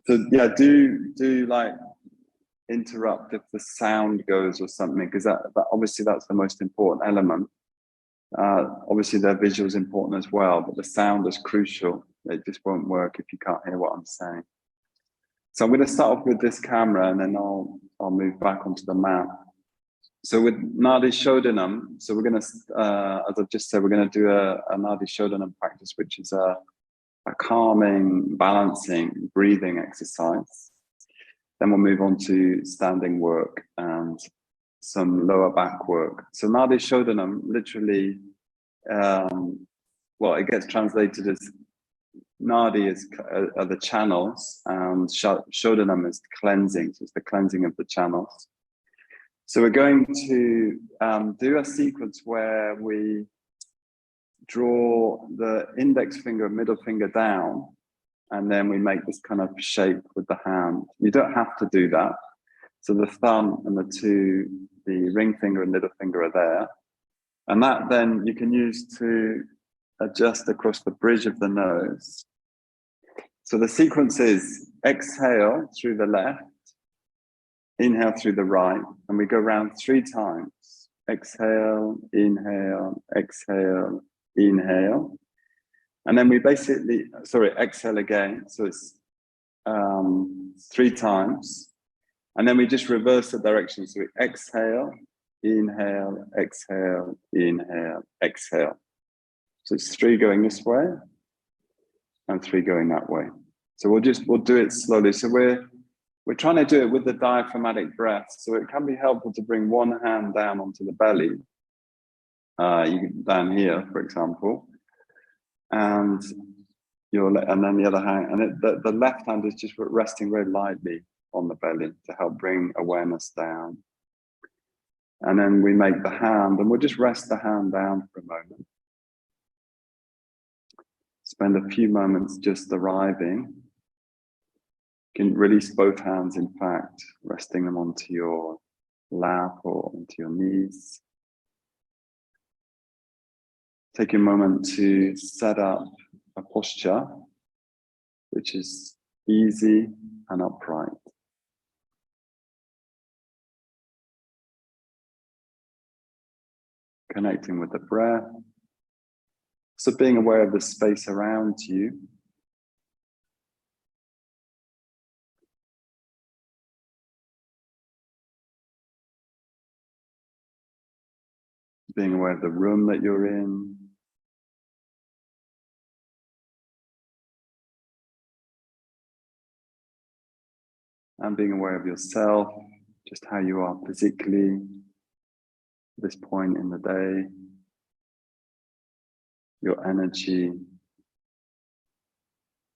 So yeah, do like interrupt if the sound goes or something, because that obviously that's the most important element. Obviously their visual is important as well, but the sound is crucial. It just won't work if you can't hear what I'm saying. So I'm going to start off with this camera, and then I'll move back onto the mat. So with Nadi Shodanam, so we're going to, as I've just said, we're going to do a Nadi Shodanam practice, which is a calming, balancing, breathing exercise. Then we'll move on to standing work and some lower back work. So Nadi Shodanam literally, well, it gets translated as Nadi are the channels, and Shodanam is cleansing. So it's the cleansing of the channels. So we're going to do a sequence where we draw the index finger and middle finger down, and then we make this kind of shape with the hand. You don't have to do that. So the thumb and the ring finger and little finger are there. And that then you can use to adjust across the bridge of the nose. So the sequence is exhale through the left, inhale through the right, and we go around 3 times. Exhale, inhale, exhale, inhale. And then we basically, exhale again. So it's 3 times. And then we just reverse the direction. So we exhale, inhale, exhale, inhale, exhale. So it's 3 going this way and 3 going that way. So we'll do it slowly. So we're trying to do it with the diaphragmatic breath. So it can be helpful to bring one hand down onto the belly. You can down here, for example, and then the other hand, and the left hand is just resting very lightly on the belly to help bring awareness down. And then we make the hand, and we'll just rest the hand down for a moment. Spend a few moments just arriving. You can release both hands, in fact, resting them onto your lap or onto your knees. Take a moment to set up a posture which is easy and upright. Connecting with the breath. So being aware of the space around you. Being aware of the room that you're in. And being aware of yourself, just how you are physically at this point in the day. Your energy,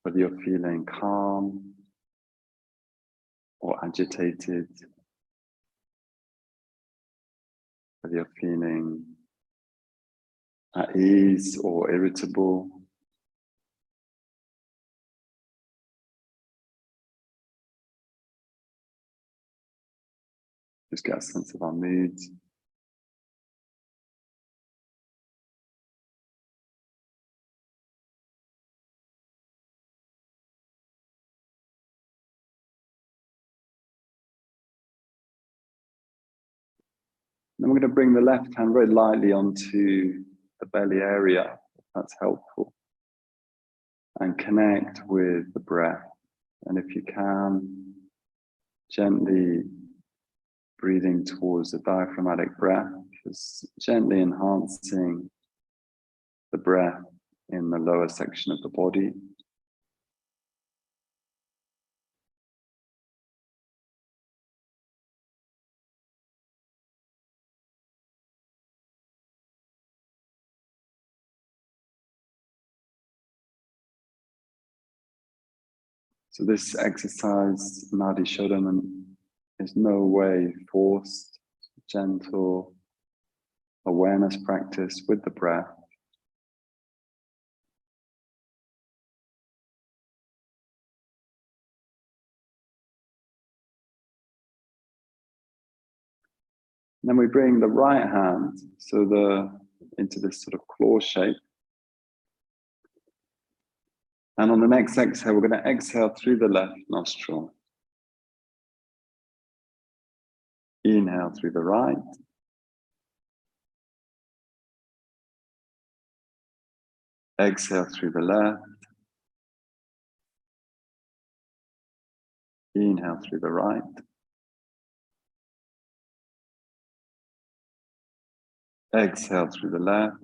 whether you're feeling calm or agitated, whether you're feeling at ease or irritable. Just get a sense of our moods. Then we're going to bring the left hand very lightly onto the belly area, if that's helpful, and connect with the breath. And if you can, gently breathing towards the diaphragmatic breath, just gently enhancing the breath in the lower section of the body. So this exercise, Nadi Shodanam, is no way forced, gentle awareness practice with the breath. And then we bring the right hand into this sort of claw shape. And on the next exhale, we're going to exhale through the left nostril. Inhale through the right. Exhale through the left. Inhale through the right. Exhale through the left.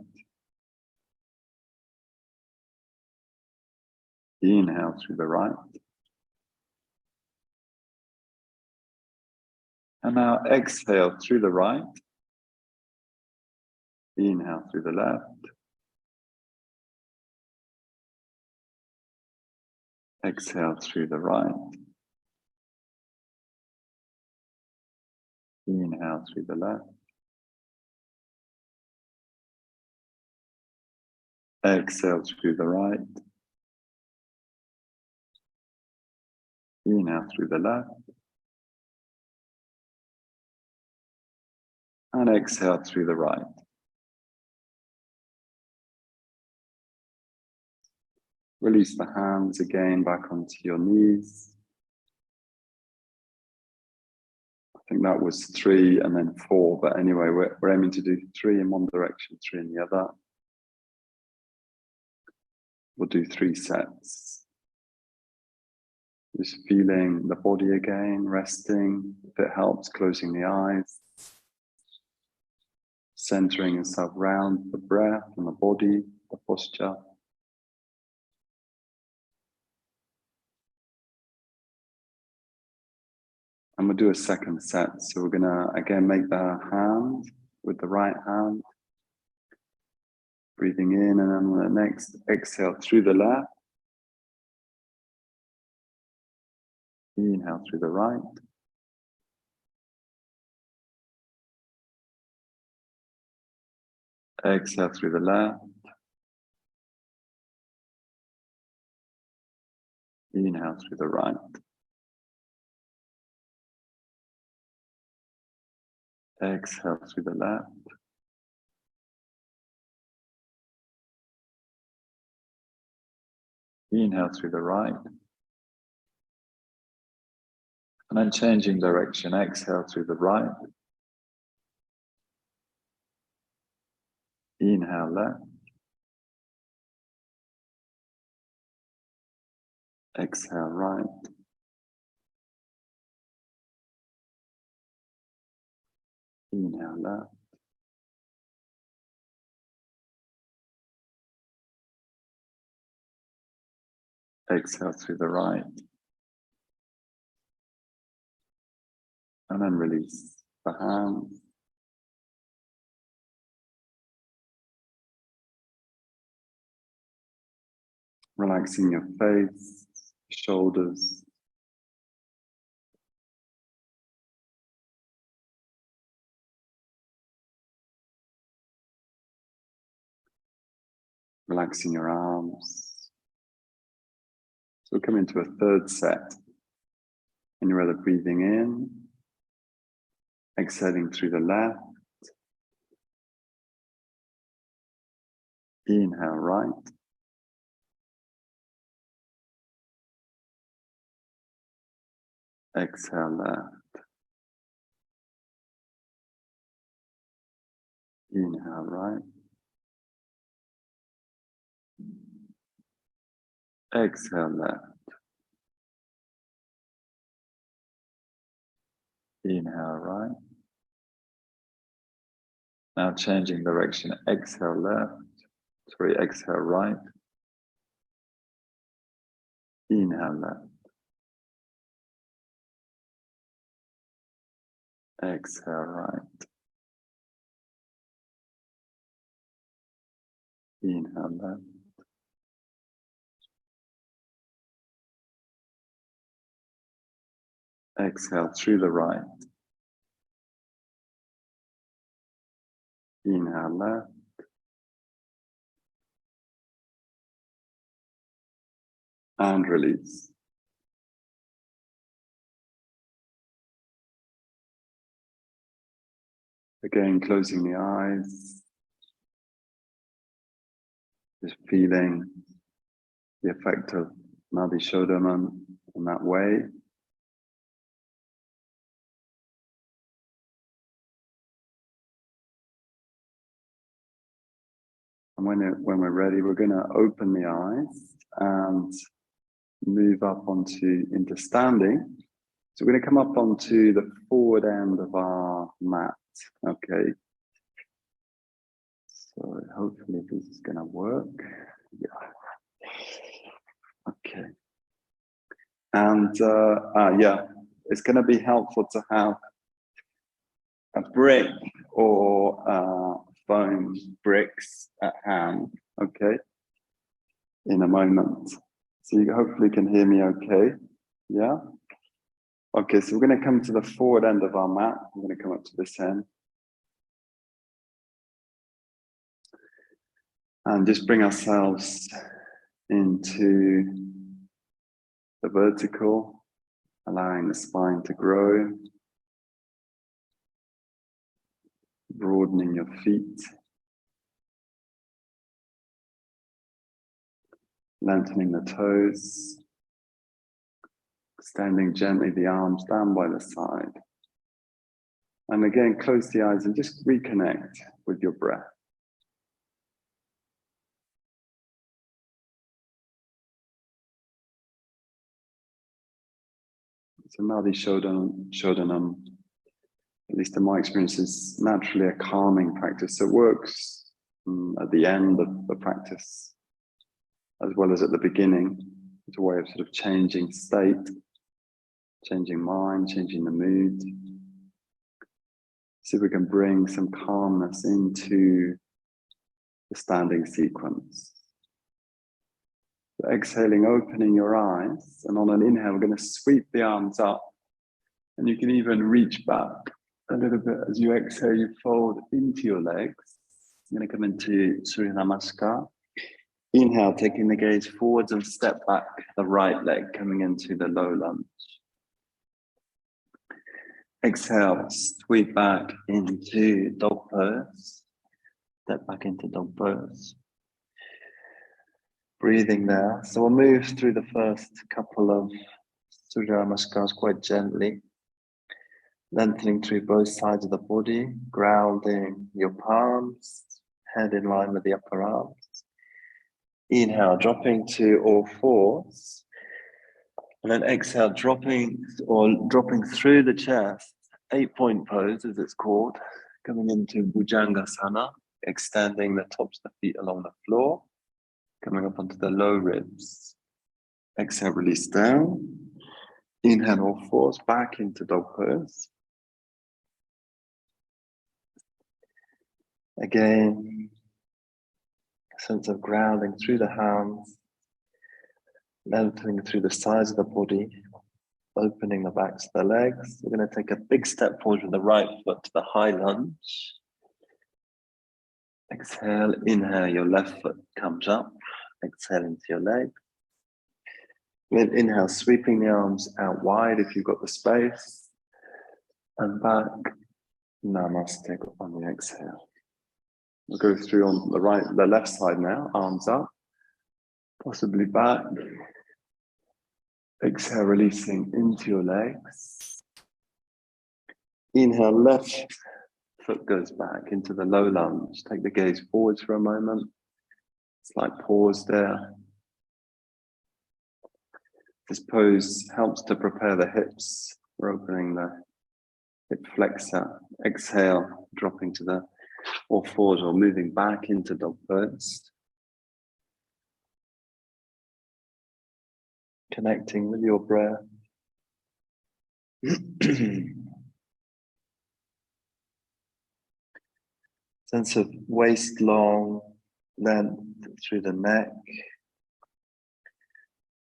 Inhale through the right. And now exhale through the right. Inhale through the left. Exhale through the right. Inhale through the left. Exhale through the right. Inhale through the left. And exhale through the right. Release the hands again back onto your knees. I think that was 3 and then 4, but anyway, we're aiming to do 3 in one direction, 3 in the other. We'll do 3 sets. Just feeling the body again, resting, if it helps, closing the eyes. Centering yourself around the breath and the body, the posture. And we'll do a second set. So we're gonna, again, make the hand with the right hand. Breathing in, and then on the next exhale through the left. Inhale through the right. Exhale through the left. Inhale through the right. Exhale through the left. Inhale through the right. And then changing direction, exhale through the right. Inhale left. Exhale right. Inhale left. Exhale through the right. And then release the hands. Relaxing your face, shoulders. Relaxing your arms. So we'll come into a third set. And you're either breathing in, exhaling through the left. Inhale right. Exhale left. Inhale right. Exhale left. Inhale right. Now changing direction, exhale left. Exhale right. Inhale left. Exhale right. Inhale left. Exhale through the right. Inhale left. And release. Again, closing the eyes. Just feeling the effect of Nadi Shodanam in that way. And when we're ready, we're going to open the eyes and move up into standing. So we're going to come up onto the forward end of our mat. Okay. So hopefully this is going to work. Yeah. Okay. And yeah, it's going to be helpful to have a brick or foam bricks at hand, okay, in a moment. So you hopefully can hear me okay, yeah? Okay, so we're going to come to the forward end of our mat. I'm going to come up to this end. And just bring ourselves into the vertical, allowing the spine to grow, broadening your feet, lengthening the toes, extending gently the arms down by the side. And again, close the eyes and just reconnect with your breath. So Nadi Shodanam, at least in my experience, is naturally a calming practice. So it works at the end of the practice, as well as at the beginning. It's a way of sort of changing state, changing mind, changing the mood. See if we can bring some calmness into the standing sequence. So exhaling, opening your eyes, and on an inhale, we're going to sweep the arms up, and you can even reach back a little bit as you exhale. You fold into your legs. I'm going to come into Surya Namaskar. Inhale, taking the gaze forwards and step back the right leg, coming into the low lunge. Exhale, sweep back into dog pose. Step back into dog pose. Breathing there. So we'll move through the first couple of Surya Namaskars quite gently. Lengthening through both sides of the body, grounding your palms, head in line with the upper arms. Inhale, dropping to all fours. And then exhale, dropping through the chest, 8-point pose as it's called, coming into Bodhiyoga-29, extending the tops of the feet along the floor, coming up onto the low ribs. Exhale, release down. Inhale, all fours, back into dog pose. Again, a sense of grounding through the hands, lengthening through the sides of the body, opening the backs of the legs. We're going to take a big step forward with the right foot to the high lunge. Exhale, inhale, your left foot comes up. Exhale into your leg. Then inhale, sweeping the arms out wide if you've got the space. And back, namaste on the exhale. We'll go through on the left side now, arms up, possibly back. Exhale, releasing into your legs. Inhale, left foot goes back into the low lunge. Take the gaze forwards for a moment. Slight pause there. This pose helps to prepare the hips. We're opening the hip flexor. Exhale, dropping to the all fours or moving back into dog pose. Connecting with your breath. Sense of waist long length through the neck.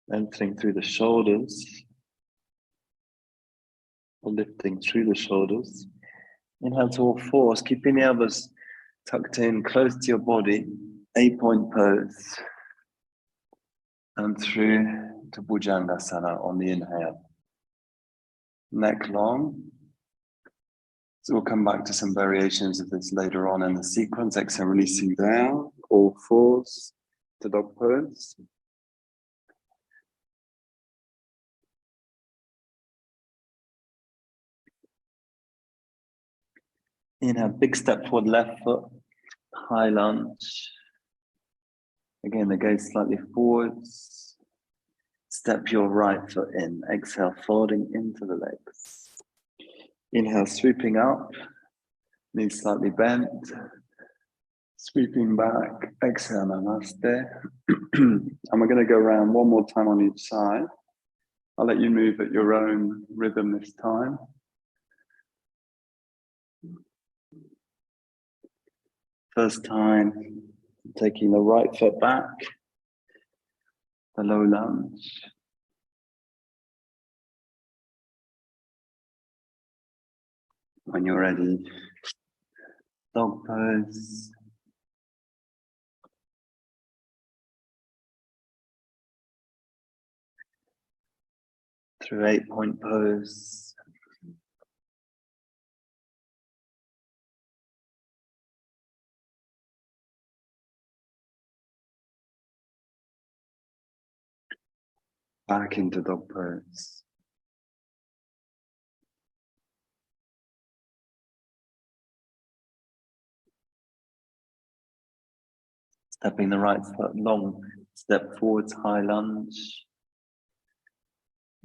Lengthening through the shoulders. Lifting through the shoulders. Inhale to all fours, keeping the elbows tucked in close to your body. 8-point pose. And through to Bodhiyoga-29 on the inhale. Neck long. So we'll come back to some variations of this later on in the sequence. Exhale, releasing down, all fours to dog pose. Inhale, big step forward, left foot, high lunge. Again, the gaze slightly forwards. Step your right foot in. Exhale, folding into the legs. Inhale, sweeping up, knees slightly bent. Sweeping back, exhale, namaste. And we're going to go around one more time on each side. I'll let you move at your own rhythm this time. First time, taking the right foot back, the low lunge. When you're ready, dog pose. Through 8-point pose. Back into dog pose. Stepping the right foot long, step forwards, high lunge.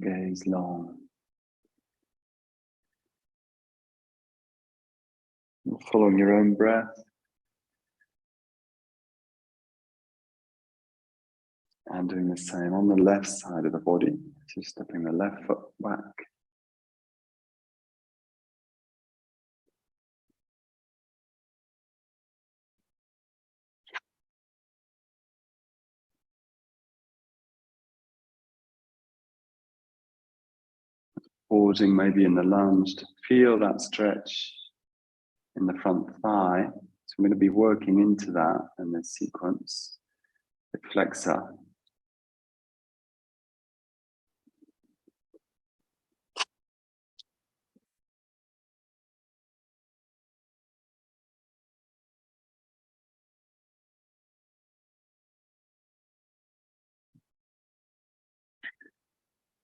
Gaze long. Following your own breath. And doing the same on the left side of the body. So stepping the left foot back. Pausing maybe in the lunge to feel that stretch in the front thigh. So I'm going to be working into that in this sequence. The flexor.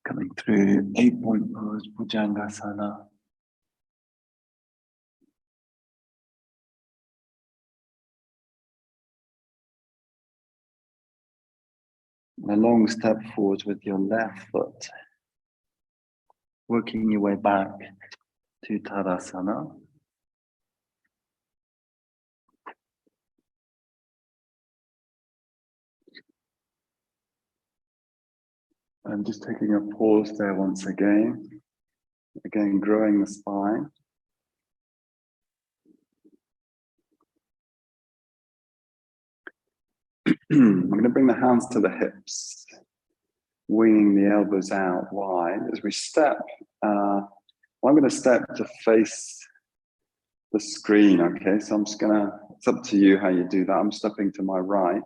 Coming through 8-point pose, Bodhiyoga-29. A long step forward with your left foot. Working your way back to Tadasana. And just taking a pause there once again. Again, growing the spine. I'm going to bring the hands to the hips, winging the elbows out wide. As we step, I'm going to step to face the screen, okay? So I'm just going to, it's up to you how you do that. I'm stepping to my right.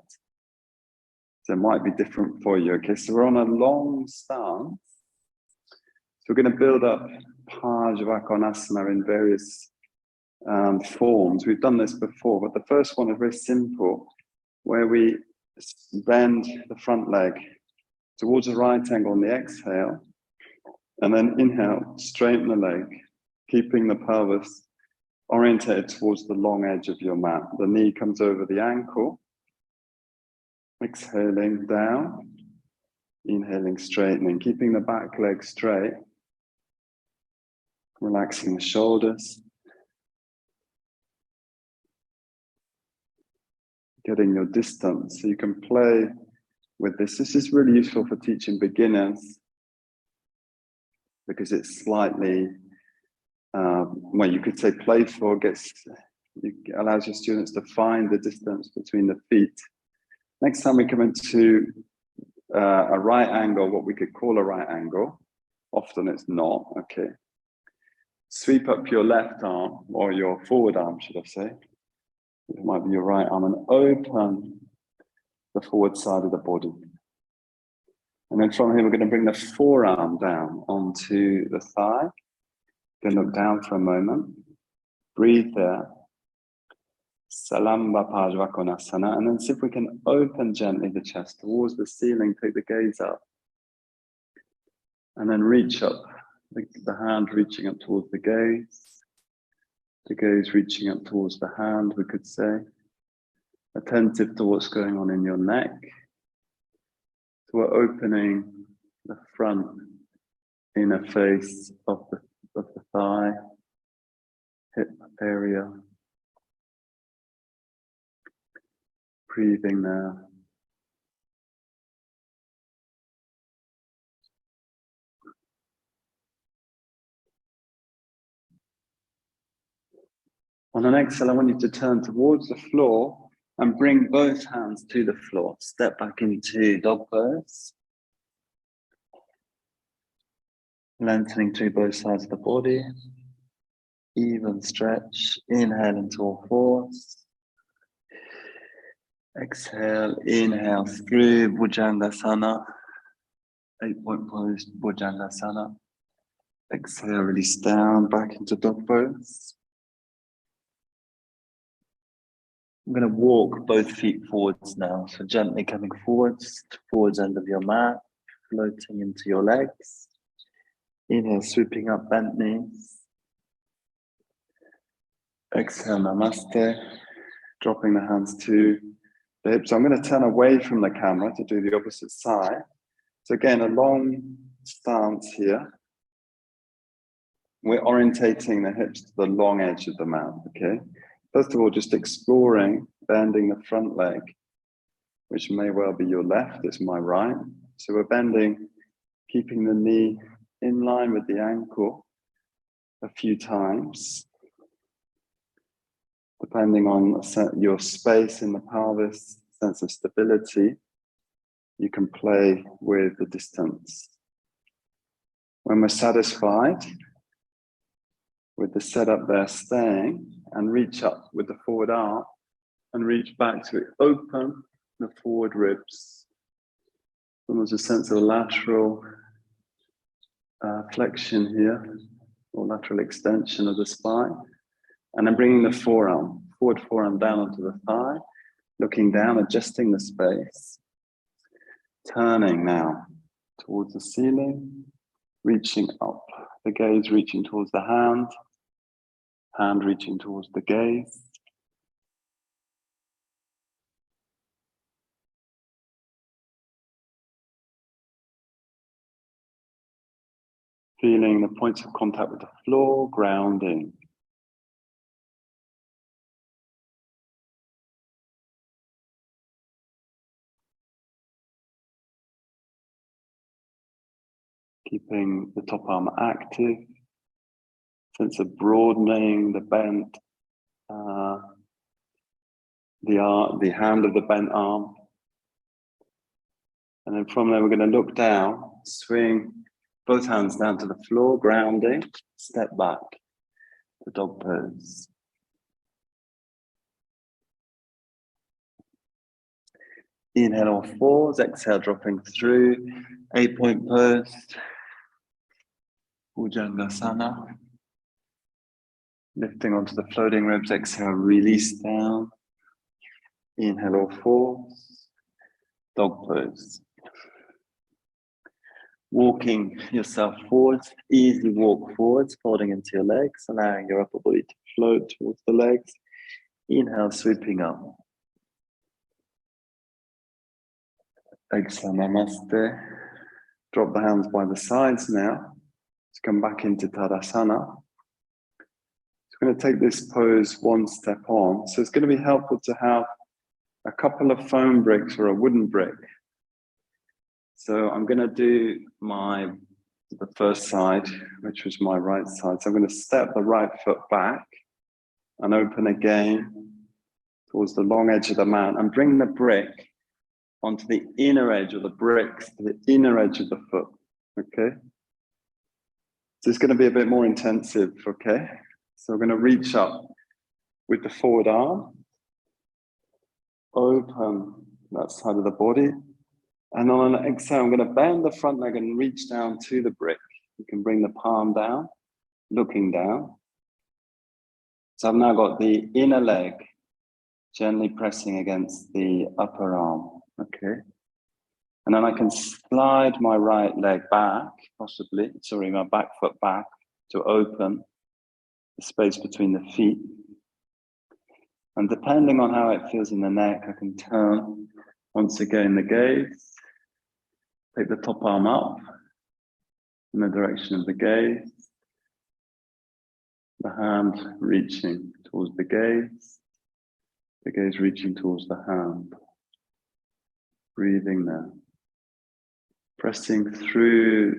So it might be different for you, okay? So we're on a long stance. So we're going to build up Parsvakonasana in various forms. We've done this before, but the first one is very simple, where we bend the front leg towards a right angle on the exhale, and then inhale, straighten the leg, keeping the pelvis orientated towards the long edge of your mat. The knee comes over the ankle, exhaling down, inhaling, straightening, keeping the back leg straight, relaxing the shoulders, getting your distance so you can play with this. This is really useful for teaching beginners because it's slightly, well, you could say playful, it allows your students to find the distance between the feet. Next time we come into a right angle, what we could call a right angle, often it's not, okay. Sweep up your left arm, or your forward arm, should I say. It might be your right arm, and open the forward side of the body. And then from here, we're going to bring the forearm down onto the thigh. Then look down for a moment. Breathe there. Salamba Parsvakonasana. And then see if we can open gently the chest towards the ceiling. Take the gaze up. And then reach up. The hand reaching up towards the gaze. The gaze reaching up towards the hand, we could say. Attentive to what's going on in your neck. So we're opening the front inner face of the thigh, hip area. Breathing now. On an exhale, I want you to turn towards the floor and bring both hands to the floor. Step back into dog pose. Lengthening through both sides of the body. Even stretch. Inhale into all fours. Exhale, inhale through Bodhiyoga-29 8-point pose, Bodhiyoga-29. Exhale, release down, back into dog pose. I'm going to walk both feet forwards now. So gently coming towards end of your mat, floating into your legs. Inhale, sweeping up, bent knees. Exhale, namaste. Dropping the hands to the hips. So I'm going to turn away from the camera to do the opposite side. So again, a long stance here. We're orientating the hips to the long edge of the mat, okay? First of all, just exploring, bending the front leg, which may well be your left, it's my right. So we're bending, keeping the knee in line with the ankle a few times. Depending on your space in the pelvis, sense of stability, you can play with the distance. When we're satisfied with the setup there, staying, and reach up with the forward arm and reach back to open the forward ribs. There's a sense of lateral flexion here, or lateral extension of the spine. And then bringing the forward forearm down onto the thigh, looking down, adjusting the space. Turning now towards the ceiling, reaching up, the gaze reaching towards the hand reaching towards the gaze. Feeling the points of contact with the floor, grounding. Keeping the top arm active, sense of broadening the bent, the hand of the bent arm. And then from there, we're going to look down, swing both hands down to the floor, grounding, step back to dog pose. Inhale all fours, exhale dropping through, 8-point pose, Bodhiyoga-29. Lifting onto the floating ribs, exhale, release down. Inhale all fours, dog pose. Walking yourself forwards, easy walk forwards, folding into your legs, allowing your upper body to float towards the legs. Inhale, sweeping up. Exhale, namaste. Drop the hands by the sides now. Let's come back into Tadasana. So I'm going to take this pose one step on. So it's going to be helpful to have a couple of foam bricks or a wooden brick. So I'm going to do the first side, which was my right side. So I'm going to step the right foot back and open again towards the long edge of the mat and bring the brick onto the inner edge, or the bricks to the inner edge of the foot, okay? So it's going to be a bit more intensive, okay? So we're going to reach up with the forward arm, open that side of the body, and on an exhale, I'm going to bend the front leg and reach down to the brick. You can bring the palm down, looking down. So I've now got the inner leg gently pressing against the upper arm, okay? And then I can slide my right leg back, my back foot back to open. the space between the feet. And depending on how it feels in the neck, I can turn once again the gaze, take the top arm up in the direction of the gaze, the hand reaching towards the gaze reaching towards the hand. Breathing there. Pressing through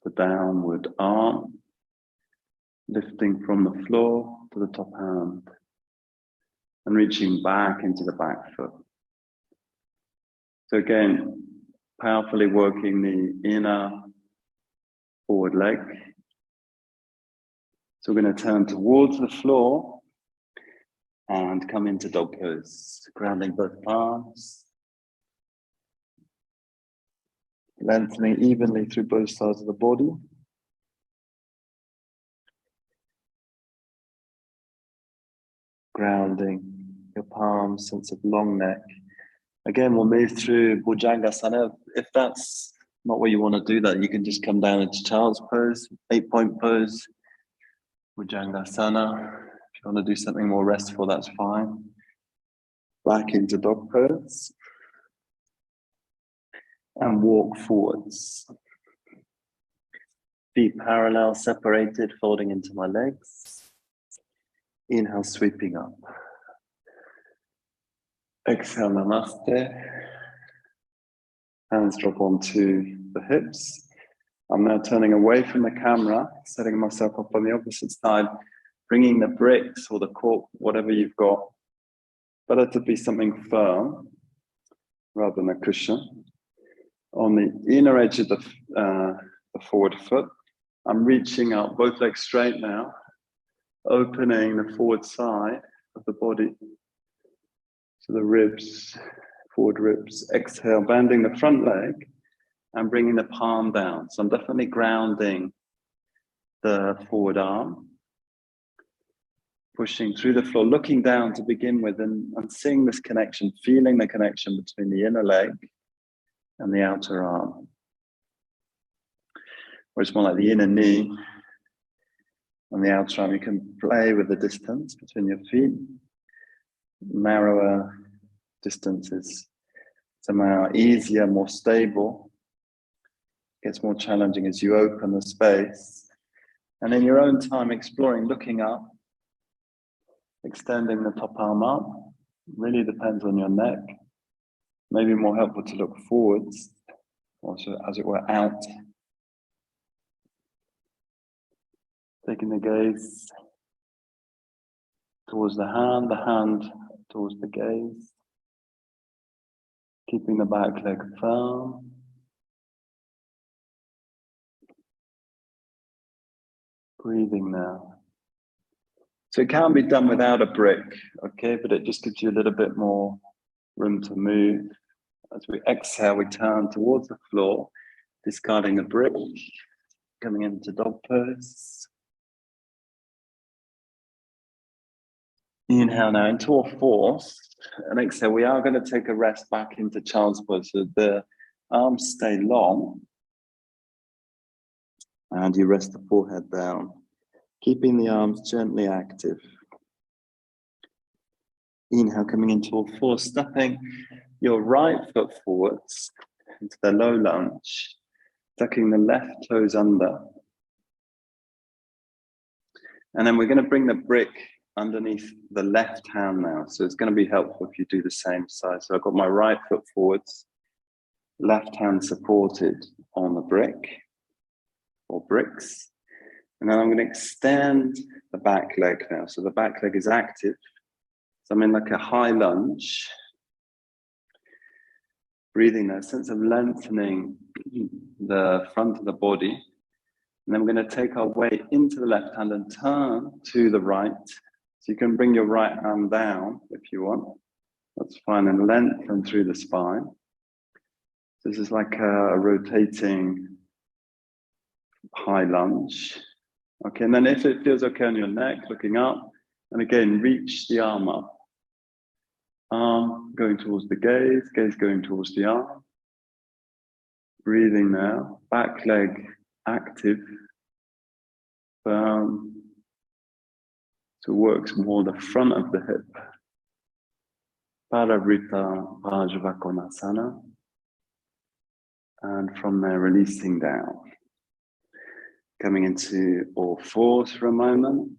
the downward arm, lifting from the floor to the top hand, and reaching back into the back foot. So again, powerfully working the inner forward leg. So we're going to turn towards the floor and come into dog pose, grounding both palms, lengthening evenly through both sides of the body. Grounding your palms, sense of long neck. Again, we'll move through Bodhiyoga-Asana. If that's not where you want to do that, you can just come down into child's pose, 8-point pose, Bodhiyoga-Asana. If you want to do something more restful, that's fine. Back into dog pose. And walk forwards. Feet parallel, separated, folding into my legs. Inhale, sweeping up. Exhale, namaste. Hands drop onto the hips. I'm now turning away from the camera, setting myself up on the opposite side, bringing the bricks or the cork, whatever you've got. Better to be something firm rather than a cushion. On the inner edge of the forward foot, I'm reaching out, both legs straight now, opening the forward side of the body. So the ribs, forward ribs. Exhale, bending the front leg and bringing the palm down. So I'm definitely grounding the forward arm. Pushing through the floor, looking down to begin with and seeing this connection, feeling the connection between the inner leg and the outer arm. Or it's more like the inner knee and the outer arm. You can play with the distance between your feet. Narrower distances somehow easier, more stable. It gets more challenging as you open the space. And in your own time, exploring, looking up, extending the top arm up. Really depends on your neck. Maybe more helpful to look forwards, also as it were out. Taking the gaze towards the hand towards the gaze. Keeping the back leg firm. Breathing now. So it can be done without a brick, okay? But it just gives you a little bit more room to move. As we exhale, we turn towards the floor, discarding a brick, coming into dog pose. Inhale now into all fours, and exhale. We are going to take a rest back into child's pose, so the arms stay long, and you rest the forehead down, keeping the arms gently active. Inhale, coming into all fours, stepping your right foot forwards into the low lunge, tucking the left toes under. And then we're going to bring the brick underneath the left hand now. So it's going to be helpful if you do the same side. So I've got my right foot forwards, left hand supported on the brick or bricks. And then I'm going to extend the back leg now. So the back leg is active. So I'm in like a high lunge. Breathing that sense of lengthening the front of the body. And then we're going to take our weight into the left hand and turn to the right. So you can bring your right hand down if you want. That's fine, and lengthen through the spine. This is like a rotating high lunge. Okay, and then if it feels okay on your neck, looking up, and again, reach the arm up. Arm going towards the gaze, gaze going towards the arm. Breathing now, back leg active, firm. So it works more the front of the hip. Parsvakonasana. And from there, releasing down. Coming into all fours for a moment.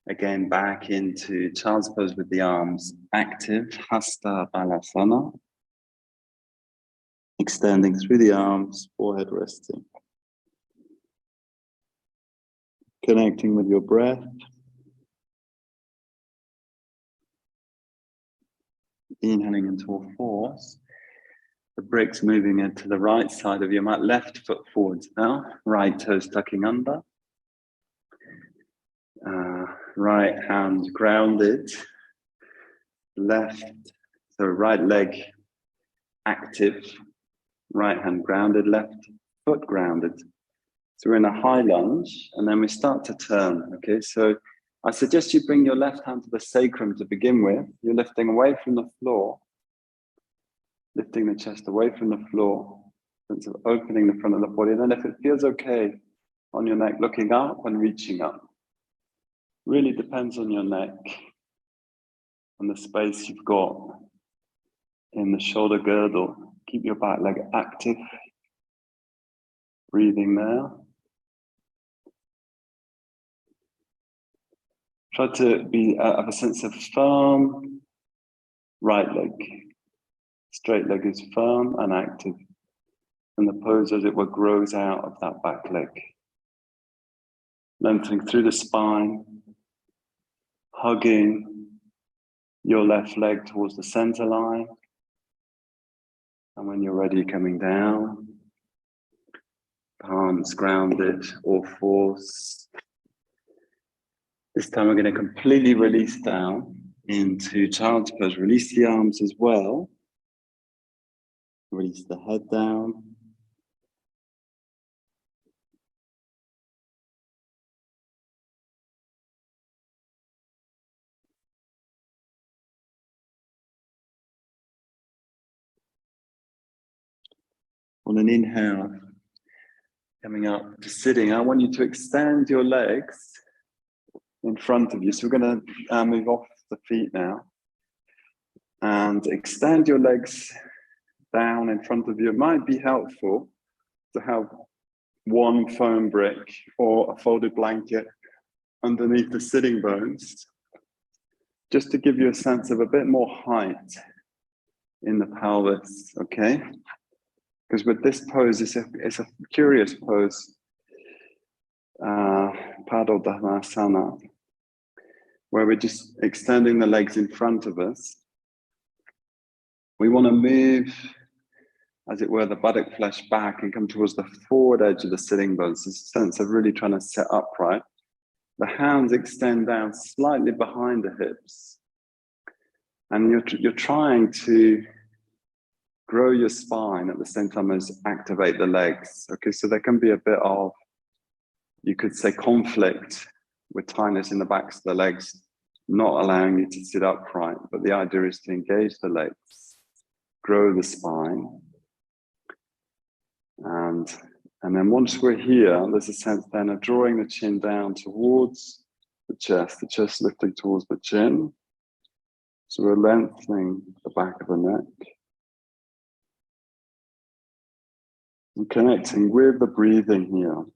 Again, back into child's pose with the arms active, Hasta Balasana. Extending through the arms, forehead resting. Connecting with your breath. Inhaling into all fours. The bricks moving into the right side of your mat, left foot forwards now, right toes tucking under. Right hand grounded, left, so right leg active, right hand grounded, left foot grounded. So we're in a high lunge and then we start to turn, okay? So I suggest you bring your left hand to the sacrum to begin with. You're lifting away from the floor, lifting the chest away from the floor, sense of opening the front of the body. And then if it feels okay on your neck, looking up and reaching up. Really depends on your neck and the space you've got in the shoulder girdle. Keep your back leg active. Breathing there. Try to have a sense of firm right leg. Straight leg is firm and active. And the pose, as it were, grows out of that back leg. Lengthening through the spine. Hugging your left leg towards the center line. And when you're ready, coming down. Palms grounded, all fours. This time we're going to completely release down into child's pose. Release the arms as well. Release the head down. On an inhale, coming up to sitting, I want you to extend your legs in front of you. So we're going to move off the feet now. And extend your legs down in front of you. It might be helpful to have one foam brick or a folded blanket underneath the sitting bones, just to give you a sense of a bit more height in the pelvis, okay? Because with this pose, it's a curious pose, Bodhiyoga-29-Standings-Lower-back-work, where we're just extending the legs in front of us. We want to move, as it were, the buttock flesh back and come towards the forward edge of the sitting bones. There's a sense of really trying to sit upright. The hands extend down slightly behind the hips. And you're trying to grow your spine at the same time as activate the legs. Okay, so there can be a bit of, you could say, conflict with tightness in the backs of the legs, not allowing you to sit upright. But the idea is to engage the legs, grow the spine. And then once we're here, there's a sense then of drawing the chin down towards the chest lifting towards the chin. So we're lengthening the back of the neck. And connecting with the breathing here.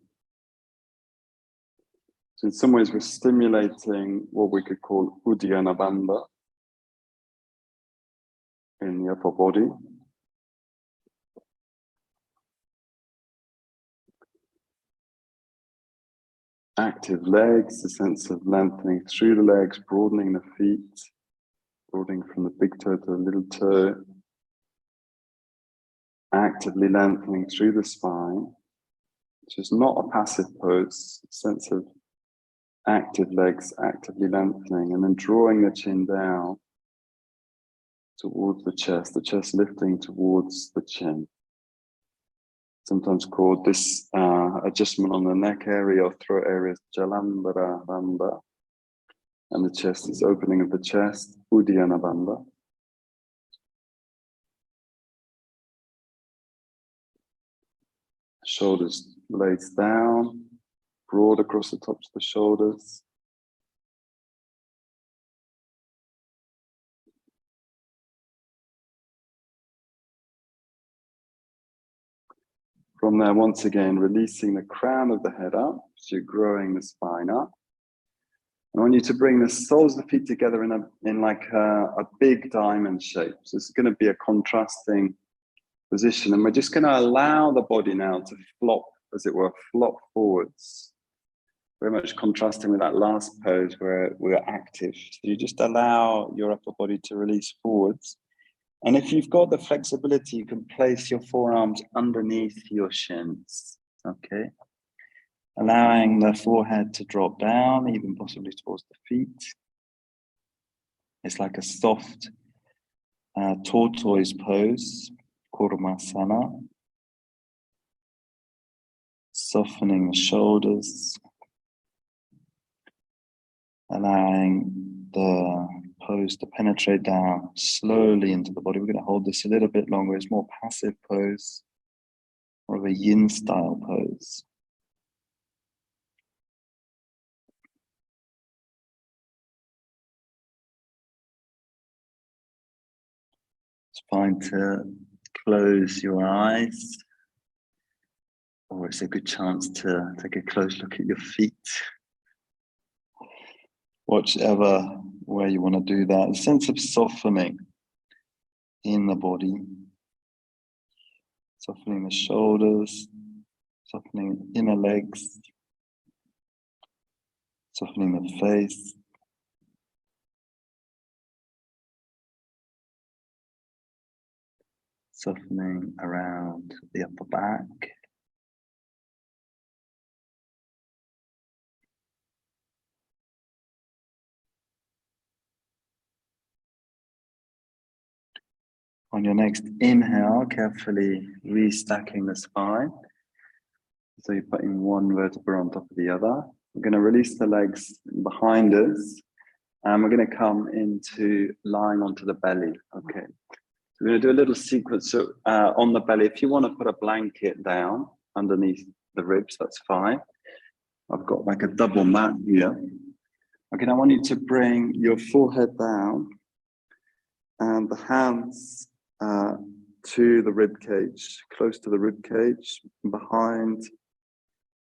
So in some ways we're stimulating what we could call Uddiyana Bandha in the upper body. Active legs, a sense of lengthening through the legs, broadening the feet, broadening from the big toe to the little toe. Actively lengthening through the spine, which is not a passive pose, a sense of active legs actively lengthening, and then drawing the chin down towards the chest lifting towards the chin. Sometimes called this adjustment on the neck area or throat area is Jalambara Bandha, and the chest is opening of the chest, Uddiyana Bandha. Shoulders blades down, broad across the tops of the shoulders. From there, once again, releasing the crown of the head up, so you're growing the spine up. I want you to bring the soles of the feet together in like a big diamond shape. So it's going to be a contrasting position, and we're just going to allow the body now to flop, as it were, flop forwards. Very much contrasting with that last pose where we're active. So you just allow your upper body to release forwards. And if you've got the flexibility, you can place your forearms underneath your shins, okay? Allowing the forehead to drop down, even possibly towards the feet. It's like a soft tortoise pose, Parsvakonasana. Softening the shoulders. Allowing the pose to penetrate down slowly into the body. We're going to hold this a little bit longer. It's more passive pose, more of a yin style pose. It's fine to close your eyes, or it's a good chance to take a close look at your feet. Whichever way you want to do that, a sense of softening in the body, softening the shoulders, softening the inner legs, softening the face. Softening around the upper back. On your next inhale, carefully restacking the spine. So you're putting one vertebra on top of the other. We're going to release the legs behind us, and we're going to come into lying onto the belly. Okay. So we're going to do a little sequence on the belly. If you want to put a blanket down underneath the ribs, that's fine. I've got like a double mat here. Okay, I want you to bring your forehead down and the hands to the rib cage, close to the rib cage, behind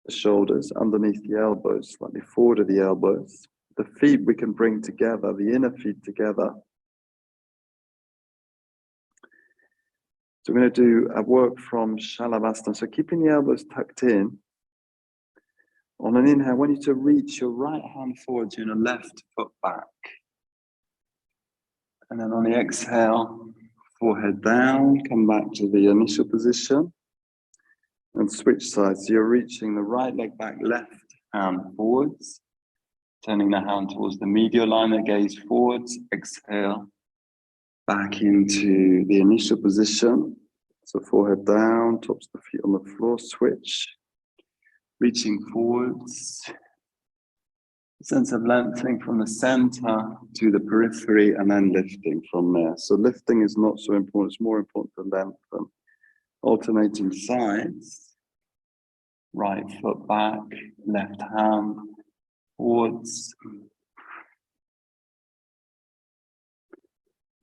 the shoulders, underneath the elbows, slightly forward of the elbows. The feet we can bring together, the inner feet together. So we're going to do a work from Shalabhasana. So keeping the elbows tucked in. On an inhale, I want you to reach your right hand forward to your left foot back. And then on the exhale, forehead down, come back to the initial position and switch sides. So you're reaching the right leg back, left hand forwards, turning the hand towards the medial line, the gaze forwards, exhale, back into the initial position. So forehead down, tops of the feet on the floor, switch, reaching forwards. A sense of lengthening from the center to the periphery and then lifting from there. So lifting is not so important, it's more important to lengthen. Alternating sides, right foot back, left hand forwards.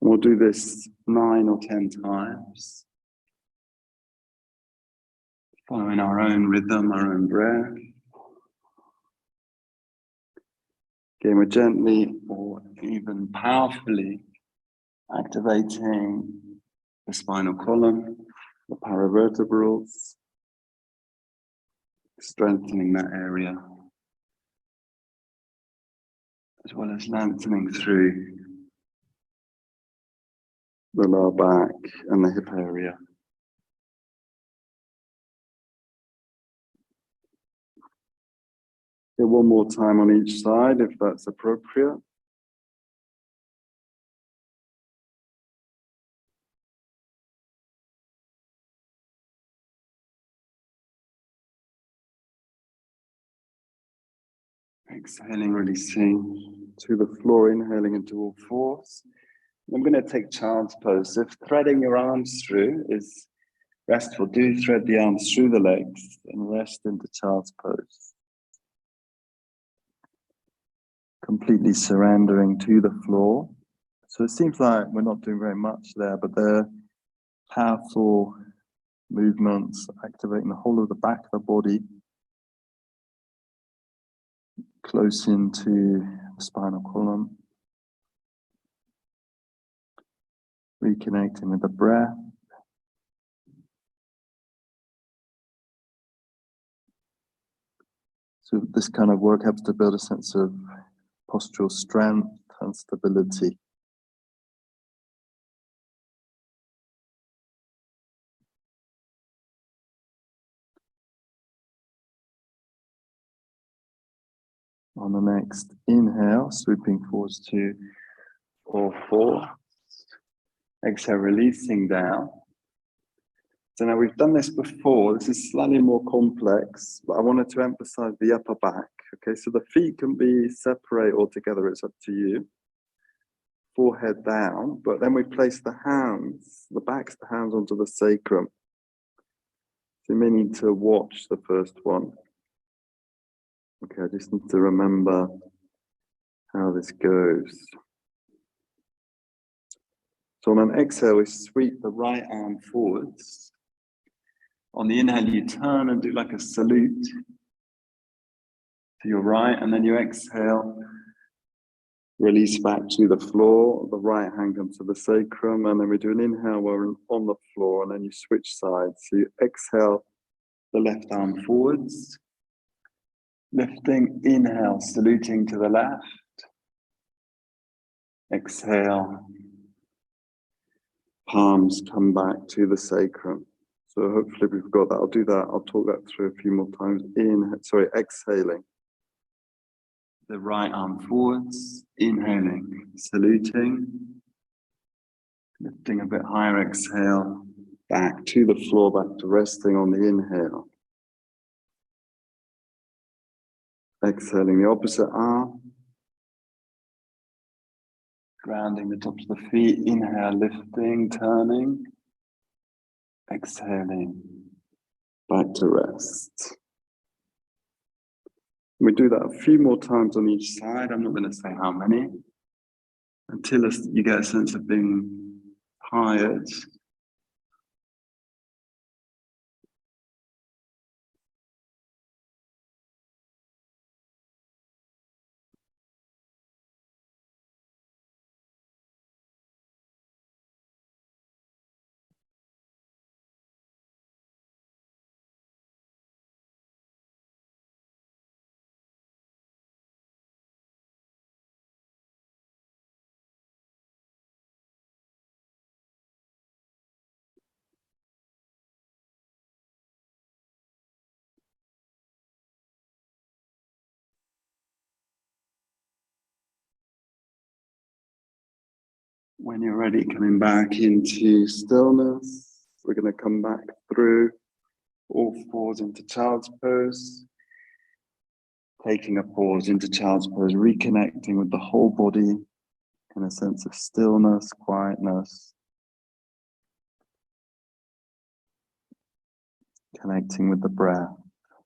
We'll do this 9 or 10 times. Following our own rhythm, our own breath. Again, we're gently or even powerfully activating the spinal column, the paravertebrals, strengthening that area, as well as lengthening through the lower back and the hip area. Okay, one more time on each side, if that's appropriate. Exhaling, releasing to the floor, inhaling into all fours. I'm going to take child's pose. If threading your arms through is restful, do thread the arms through the legs and rest into child's pose. Completely surrendering to the floor. So it seems like we're not doing very much there, but they're powerful movements, activating the whole of the back of the body, close into the spinal column, reconnecting with the breath. So this kind of work helps to build a sense of postural strength and stability. On the next inhale, swooping forwards to all four. Exhale, releasing down. So now we've done this before. This is slightly more complex, but I wanted to emphasize the upper back. Okay, so the feet can be separate altogether. It's up to you. Forehead down, but then we place the hands, the backs of the hands onto the sacrum. So you may need to watch the first one. Okay, I just need to remember how this goes. So on an exhale, we sweep the right arm forwards. On the inhale, you turn and do like a salute to your right, and then you exhale, release back to the floor, the right hand comes to the sacrum, and then we do an inhale, we're on the floor, and then you switch sides. So you exhale the left arm forwards, lifting, inhale, saluting to the left, exhale, palms come back to the sacrum. So hopefully we've got that. I'll do that. I'll talk that through a few more times. Exhaling. The right arm forwards, inhaling, saluting, lifting a bit higher, exhale, back to the floor, back to resting on the inhale. Exhaling the opposite arm, grounding the tops of the feet, inhale, lifting, turning, exhaling, back to rest. We do that a few more times on each side. I'm not going to say how many, until you get a sense of being tired. When you're ready, coming back into stillness, we're going to come back through all fours into child's pose, taking a pause into child's pose, reconnecting with the whole body in a sense of stillness, quietness, connecting with the breath,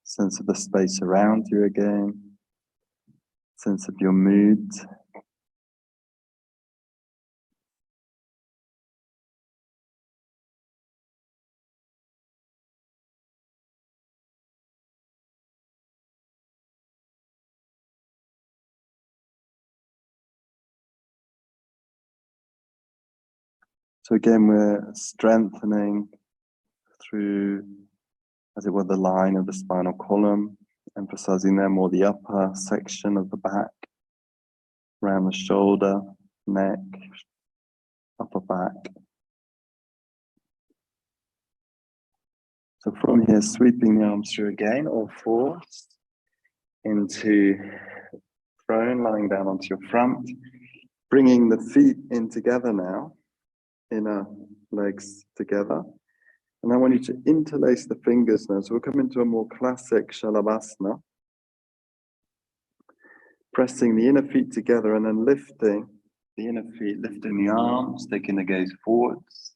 sense of the space around you again, sense of your mood. So again, we're strengthening through, as it were, the line of the spinal column, emphasizing there more the upper section of the back, around the shoulder, neck, upper back. So from here, sweeping the arms through again, all fours, into prone, lying down onto your front, bringing the feet in together now, inner legs together. And I want you to interlace the fingers now. So we'll come into a more classic Shalabhasana. Pressing the inner feet together and then lifting the inner feet, lifting the arms, taking the gaze forwards.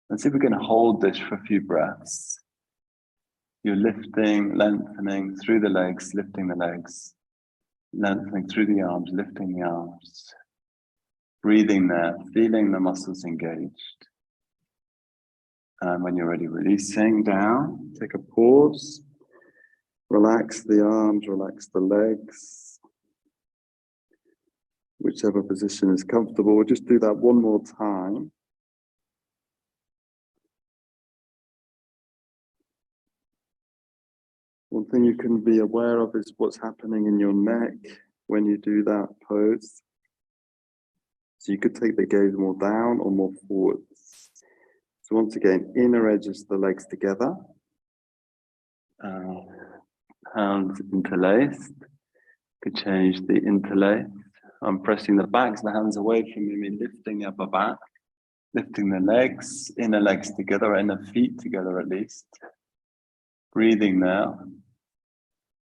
And see if we can hold this for a few breaths. You're lifting, lengthening through the legs, lifting the legs, lengthening through the arms, lifting the arms. Breathing there, feeling the muscles engaged. And when you're ready, releasing down, take a pause. Relax the arms, relax the legs. Whichever position is comfortable. We'll just do that one more time. One thing you can be aware of is what's happening in your neck when you do that pose. So you could take the gaze more down or more forwards. So once again, inner edges of the legs together. Hands interlaced. Could change the interlace. I'm pressing the backs of the hands away from me, lifting the upper back, lifting the legs, inner legs together, inner feet together at least. Breathing now.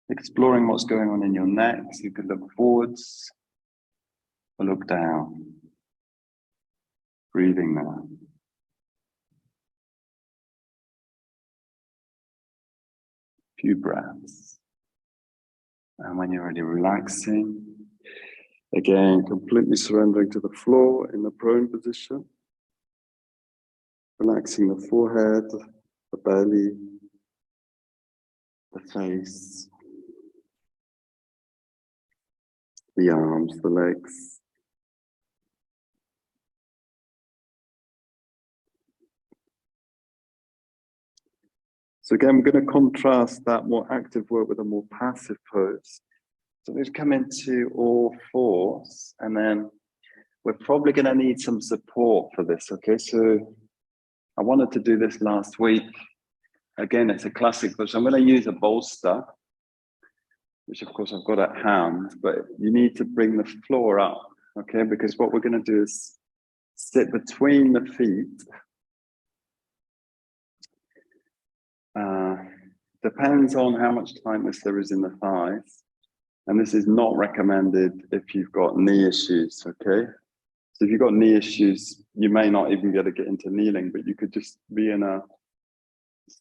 Exploring what's going on in your neck. So you could look forwards or look down. Breathing now. Few breaths. And when you're ready, relaxing. Again, completely surrendering to the floor in the prone position. Relaxing the forehead, the belly, the face, the arms, the legs. So again, we're going to contrast that more active work with a more passive pose. So we've come into all fours, and then we're probably going to need some support for this, okay? So I wanted to do this last week. Again, it's a classic pose. So I'm going to use a bolster, which of course I've got at hand, but you need to bring the floor up, okay? Because what we're going to do is sit between the feet. Depends on how much tightness there is in the thighs. And this is not recommended if you've got knee issues, okay? So if you've got knee issues, you may not even be able to get into kneeling, but you could just be in a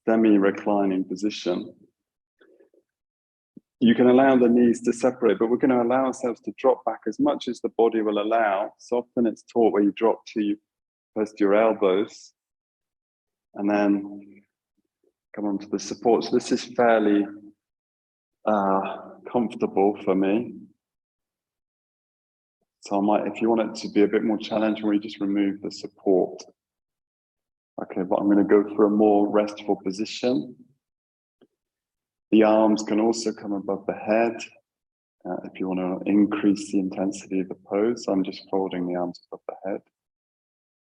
semi-reclining position. You can allow the knees to separate, but we're going to allow ourselves to drop back as much as the body will allow. So often it's taught where you drop to you first your elbows and then come onto the support. So this is fairly comfortable for me. So I might, if you want it to be a bit more challenging, where you just remove the support. Okay, but I'm going to go for a more restful position. The arms can also come above the head. If you want to increase the intensity of the pose, I'm just folding the arms above the head.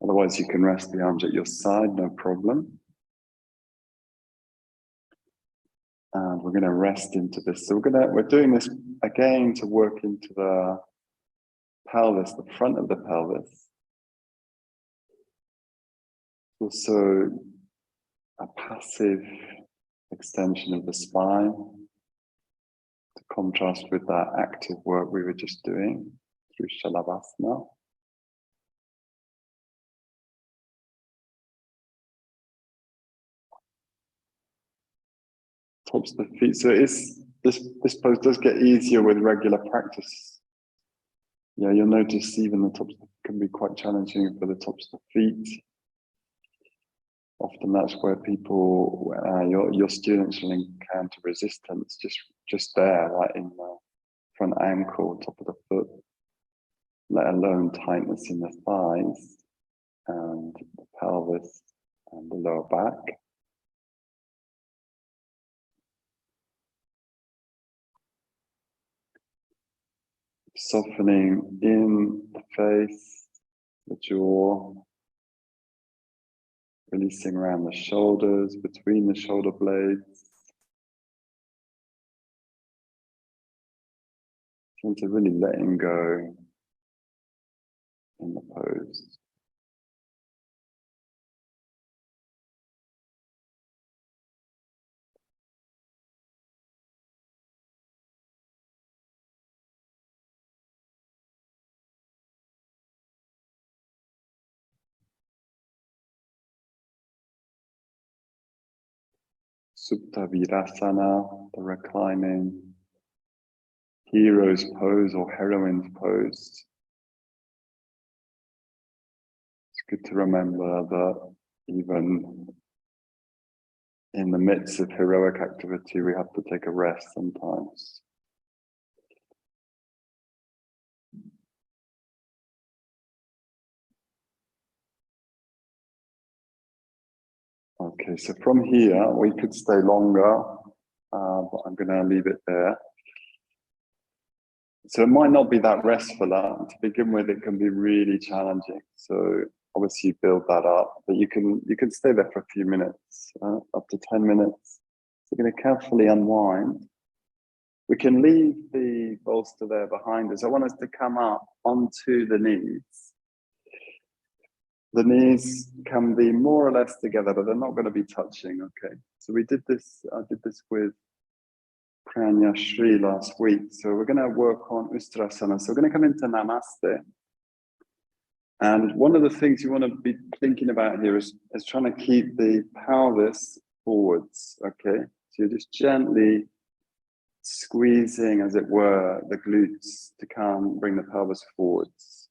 Otherwise, you can rest the arms at your side, no problem. And we're going to rest into this. So we're doing this again to work into the pelvis, the front of the pelvis. Also a passive extension of the spine to contrast with that active work we were just doing through Shalabhasana. Tops of the feet. So this pose does get easier with regular practice. Yeah, you'll notice even the tops can be quite challenging for the tops of the feet. Often that's where people, your students will encounter resistance just there, right in the front ankle, top of the foot, let alone tightness in the thighs and the pelvis and the lower back. Softening in the face, the jaw, releasing around the shoulders, between the shoulder blades. To really letting go in the pose. Supta Virasana, the reclining hero's pose or heroine's pose. It's good to remember that even in the midst of heroic activity, we have to take a rest sometimes. Okay, so from here, we could stay longer, but I'm going to leave it there. So it might not be that restful. To begin with, it can be really challenging. So obviously you build that up, but you can stay there for a few minutes, up to 10 minutes. So we're going to carefully unwind. We can leave the bolster there behind us. I want us to come up onto the knees. The knees can be more or less together, but they're not going to be touching, okay? So we did this, I did this with Pranya Shri last week. So we're going to work on Ustrasana. So we're going to come into Namaste. And one of the things you want to be thinking about here is trying to keep the pelvis forwards, okay? So you're just gently squeezing, as it were, the glutes to bring the pelvis forwards.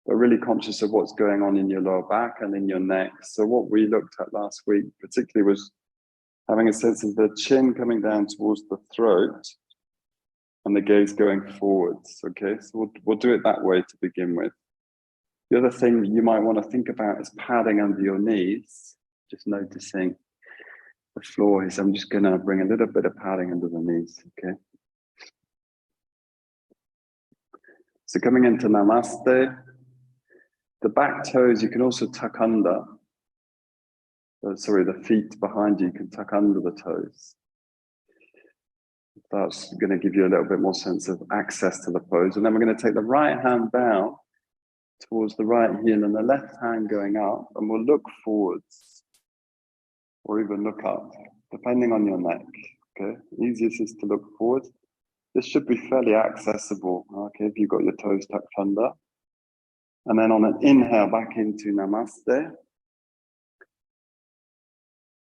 But really conscious of what's going on in your lower back and in your neck. So what we looked at last week particularly was having a sense of the chin coming down towards the throat and the gaze going forwards, okay? So we'll do it that way to begin with. The other thing you might want to think about is padding under your knees, just noticing the floor is, I'm just going to bring a little bit of padding under the knees, okay? So coming into Namaste, the back toes you can also tuck under. The feet behind you can tuck under the toes. That's going to give you a little bit more sense of access to the pose. And then we're going to take the right hand down towards the right heel and the left hand going up, and we'll look forwards or even look up, depending on your neck. Okay, easiest is to look forward. This should be fairly accessible, okay, if you've got your toes tucked under. And then on an inhale back into Namaste.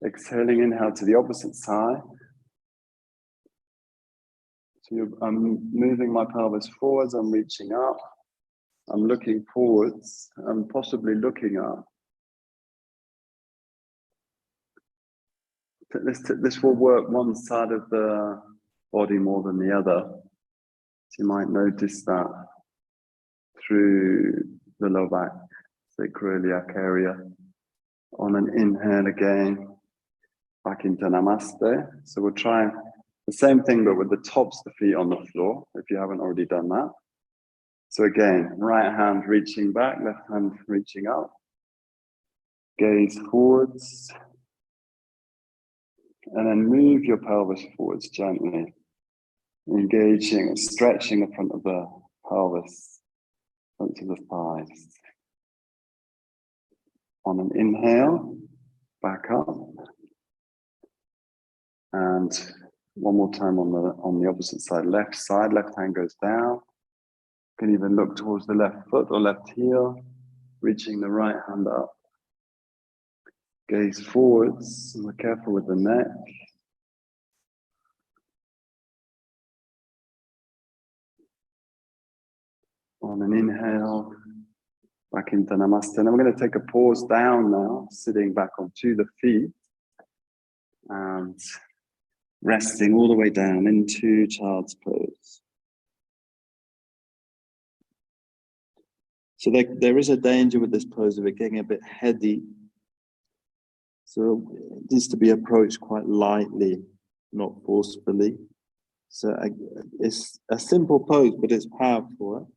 Exhaling, inhale to the opposite side. So I'm moving my pelvis forwards, I'm reaching up. I'm looking forwards, I'm possibly looking up. This will work one side of the body more than the other. So you might notice that through the lower back, sacroiliac area. On an inhale again, back into Namaste. So we'll try the same thing, but with the tops of the feet on the floor, if you haven't already done that. So again, right hand reaching back, left hand reaching up. Gaze forwards. And then move your pelvis forwards gently. Engaging and stretching the front of the pelvis, front of the thighs. On an inhale, back up. And one more time on the opposite side, left hand goes down. You can even look towards the left foot or left heel, reaching the right hand up. Gaze forwards, and we're careful with the neck. On an inhale, back into Namaste. And we're going to take a pause down now, sitting back onto the feet and resting all the way down into child's pose. So there is a danger with this pose of it getting a bit heady. So it needs to be approached quite lightly, not forcefully. So it's a simple pose, but it's powerful.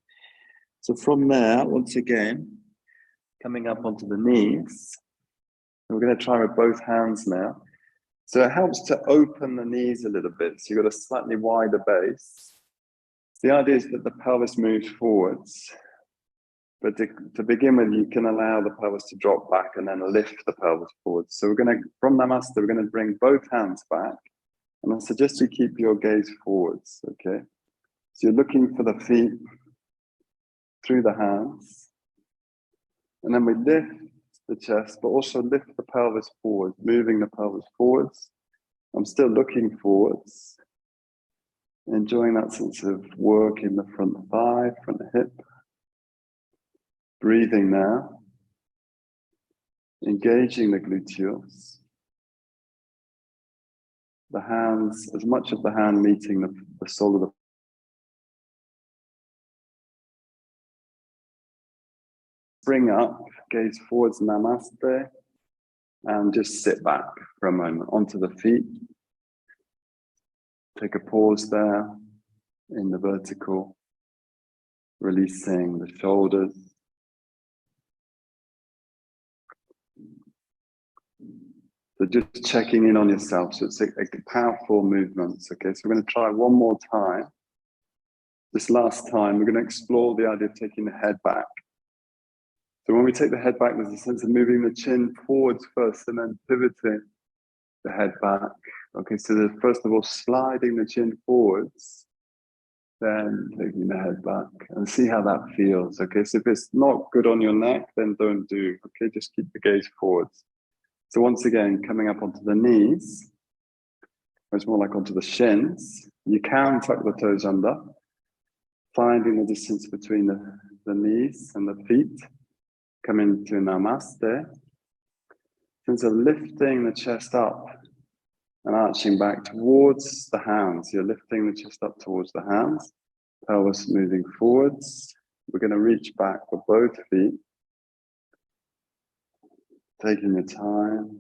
So from there, once again, coming up onto the knees, we're going to try with both hands now. So it helps to open the knees a little bit. So you've got a slightly wider base. The idea is that the pelvis moves forwards. But to begin with, you can allow the pelvis to drop back and then lift the pelvis forwards. So from Namaste, we're going to bring both hands back. And I suggest you keep your gaze forwards, okay? So you're looking for the feet through the hands. And then we lift the chest, but also lift the pelvis forward, moving the pelvis forwards. I'm still looking forwards, enjoying that sense of work in the front thigh, front hip. Breathing now, engaging the gluteus. the hands, as much of the hand meeting the sole of the bring up, gaze forwards, namaste, and just sit back for a moment onto the feet. Take a pause there in the vertical, releasing the shoulders. So just checking in on yourself. So it's a powerful movement. Okay, so we're going to try one more time. This last time, we're going to explore the idea of taking the head back. So when we take the head back, there's a sense of moving the chin forwards first and then pivoting the head back. Okay, so first of all, sliding the chin forwards, then taking the head back, and see how that feels. Okay, so if it's not good on your neck, then don't do. Okay, just keep the gaze forwards. So once again, coming up onto the knees, or it's more like onto the shins. You can tuck the toes under, finding the distance between the knees and the feet. Come into namaste. Sense of lifting the chest up and arching back towards the hands. You're lifting the chest up towards the hands, pelvis moving forwards. We're going to reach back for both feet. Taking your time.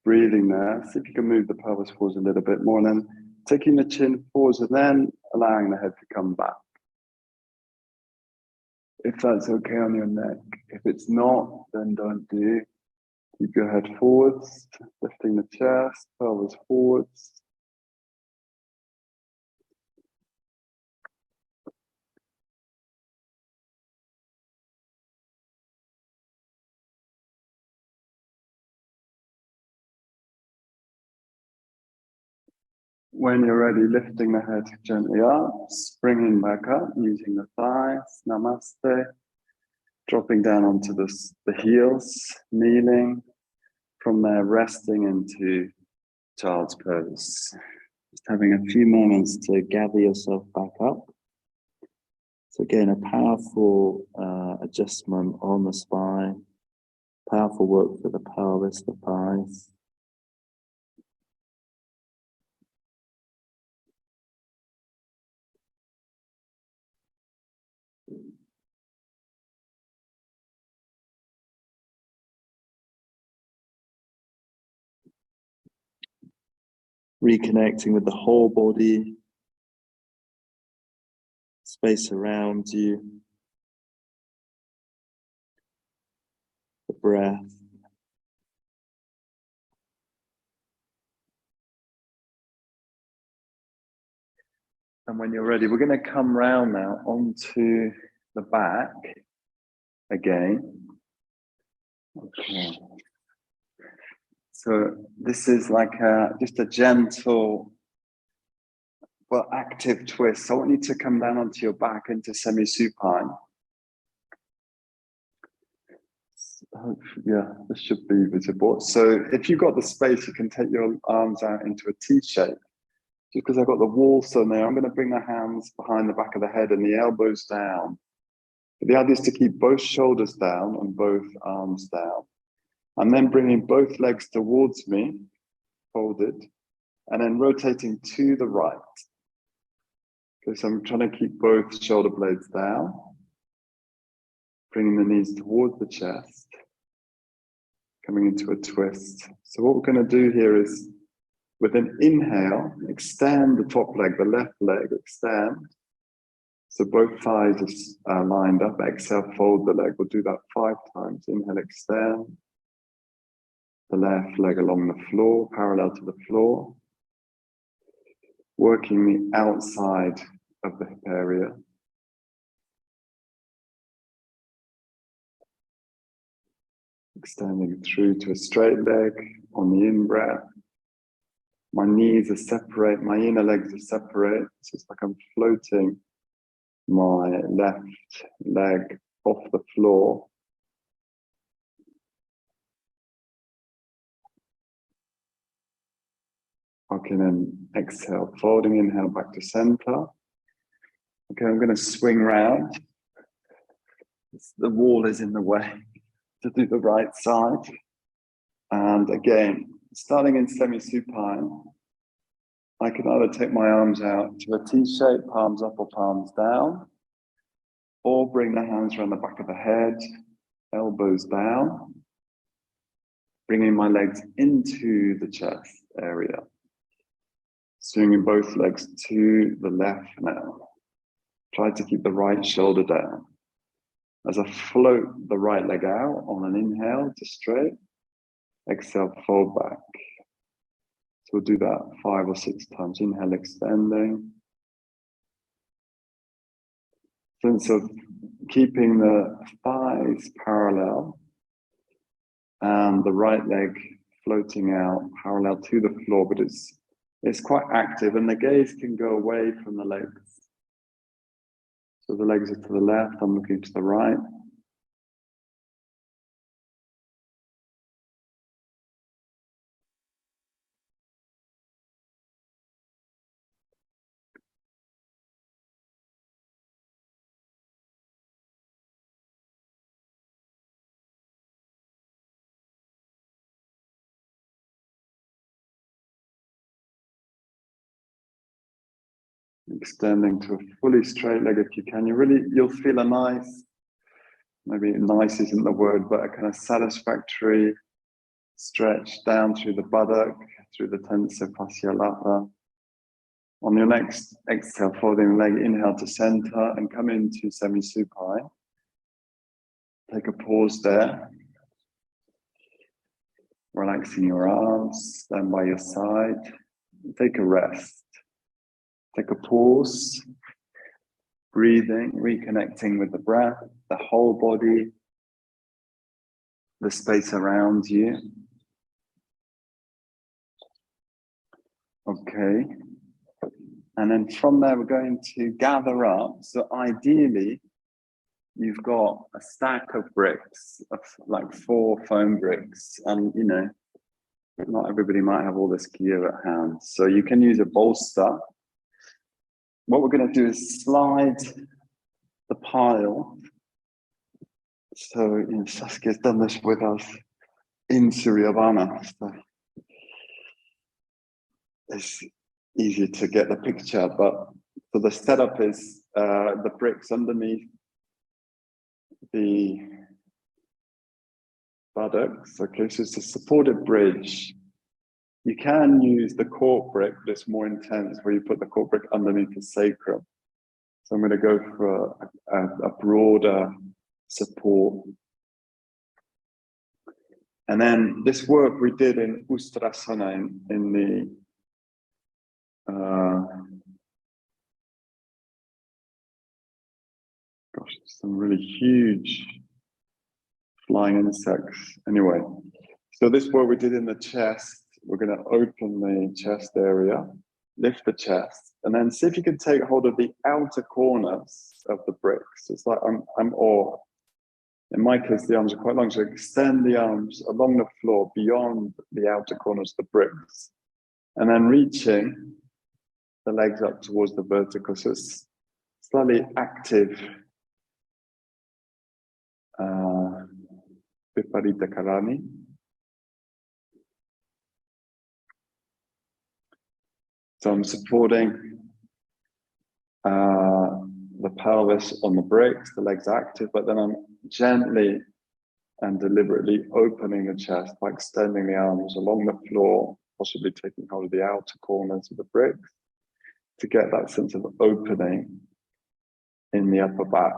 Breathing there. See if you can move the pelvis forwards a little bit more, and then taking the chin forwards and then allowing the head to come back. If that's okay on your neck. If it's not, then don't do. Keep your head forwards, lifting the chest, pelvis forwards. When you're ready, lifting the head gently up, springing back up, using the thighs, namaste. Dropping down onto the heels, kneeling. From there, resting into child's pose. Just having a few moments to gather yourself back up. So again, a powerful adjustment on the spine. Powerful work for the pelvis, the thighs. Reconnecting with the whole body, space around you, the breath. And when you're ready, we're going to come round now onto the back again. Okay. So this is like just a gentle, well, active twist. So I want you to come down onto your back into semi-supine. Yeah, this should be visible. So if you've got the space, you can take your arms out into a T shape. Just because I've got the wall so there, I'm going to bring the hands behind the back of the head and the elbows down. But the idea is to keep both shoulders down and both arms down. And then bringing both legs towards me, folded, and then rotating to the right. Okay, so I'm trying to keep both shoulder blades down, bringing the knees towards the chest, coming into a twist. So what we're going to do here is, with an inhale, extend the top leg, the left leg, extend. So both thighs are lined up. Exhale, fold the leg. We'll do that 5 times. Inhale, extend. The left leg along the floor, parallel to the floor. Working the outside of the hip area. Extending through to a straight leg on the in-breath. My knees are separate, my inner legs are separate. So it's like I'm floating my left leg off the floor. Okay, then exhale, folding, inhale back to center. Okay, I'm going to swing round. The wall is in the way. to do the right side. And again, starting in semi-supine, I can either take my arms out to a T shape, palms up or palms down, or bring the hands around the back of the head, elbows down, bringing my legs into the chest area. Swinging both legs to the left now. Try to keep the right shoulder down. As I float the right leg out on an inhale to straight, exhale, fold back. So we'll do that 5 or 6 times. Inhale, extending. Sense of keeping the thighs parallel and the right leg floating out parallel to the floor, but it's quite active and the gaze can go away from the legs. So the legs are to the left, I'm looking to the right. Extending to a fully straight leg if you can. You'll feel a nice, maybe nice isn't the word, but a kind of satisfactory stretch down through the buttock, through the tensor fascia lata. On your next exhale, folding the leg, inhale to center and come into semi-supine. Take a pause there. Relaxing your arms, stand by your side. Take a rest. Take a pause, breathing, reconnecting with the breath, the whole body, the space around you. Okay. And then from there, we're going to gather up. So ideally, you've got a stack of bricks, of like 4 foam bricks. And, you know, not everybody might have all this gear at hand. So you can use a bolster. What we're going to do is slide the pile. So, you know, Saskia's done this with us in Surya Namaskar. So it's easy to get the picture, but so the setup is the bricks underneath the buttocks. Okay, so it's a supported bridge. You can use the cork brick, but it's more intense where you put the cork brick underneath the sacrum. So I'm going to go for a broader support. And then this work we did in Ustrasana in the some really huge flying insects. Anyway, so this work we did in the chest. We're going to open the chest area, lift the chest, and then see if you can take hold of the outer corners of the bricks. It's like or in my case, the arms are quite long, so extend the arms along the floor beyond the outer corners of the bricks, and then reaching the legs up towards the vertical. So it's slightly active Viparita Karani. So I'm supporting the pelvis on the bricks, the legs active, but then I'm gently and deliberately opening the chest by extending the arms along the floor, possibly taking hold of the outer corners of the bricks to get that sense of opening in the upper back.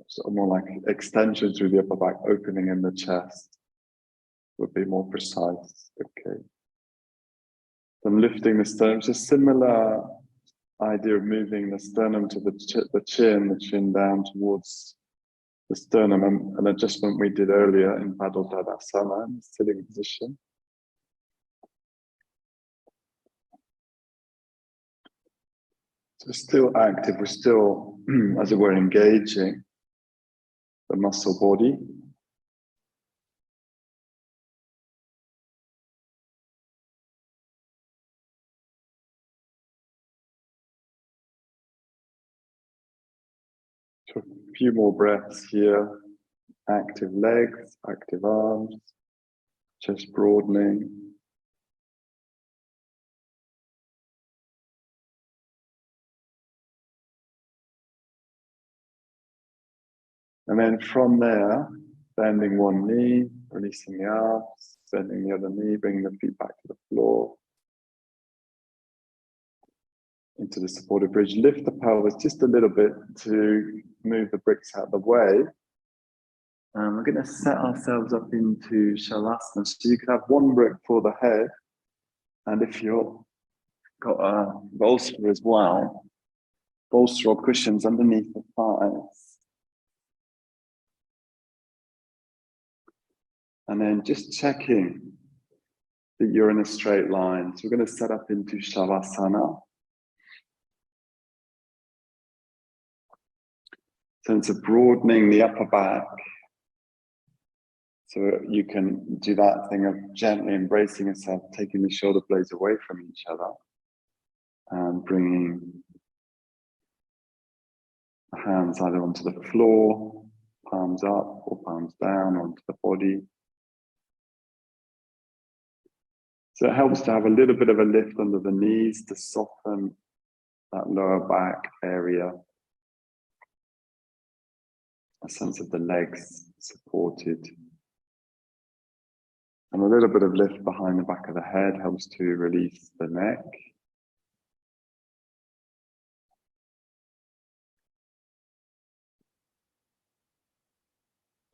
So more like extension through the upper back, opening in the chest would be more precise. Okay. I'm lifting the sternum. It's a similar idea of moving the sternum to the chin down towards the sternum, and an adjustment we did earlier in Bodhiyoga-29 in sitting position. So still active, we're still, as it were, engaging the muscle body. So a few more breaths here. active legs, active arms, chest broadening. And then from there, bending one knee, releasing the arms, bending the other knee, bringing the feet back to the floor. Into the supported bridge. Lift the pelvis just a little bit to move the bricks out of the way. And we're going to set ourselves up into Shavasana. So you can have one brick for the head. And if you've got a bolster as well, bolster or cushions underneath the thighs. And then just checking that you're in a straight line. So we're going to set up into Shavasana. Sense of broadening the upper back. So you can do that thing of gently embracing yourself, taking the shoulder blades away from each other and bringing the hands either onto the floor, palms up or palms down onto the body. So it helps to have a little bit of a lift under the knees to soften that lower back area. A sense of the legs supported. And a little bit of lift behind the back of the head helps to release the neck.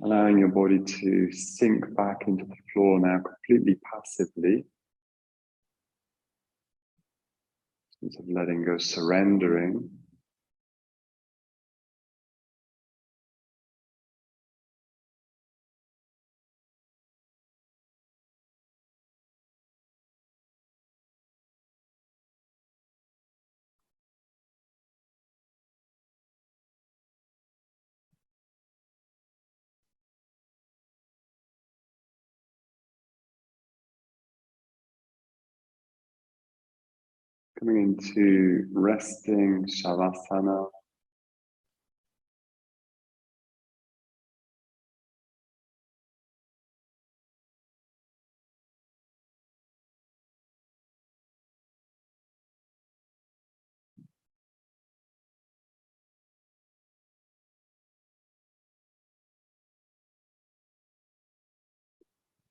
Allowing your body to sink back into the floor now completely passively. Sense of letting go, surrendering. Coming into resting Shavasana.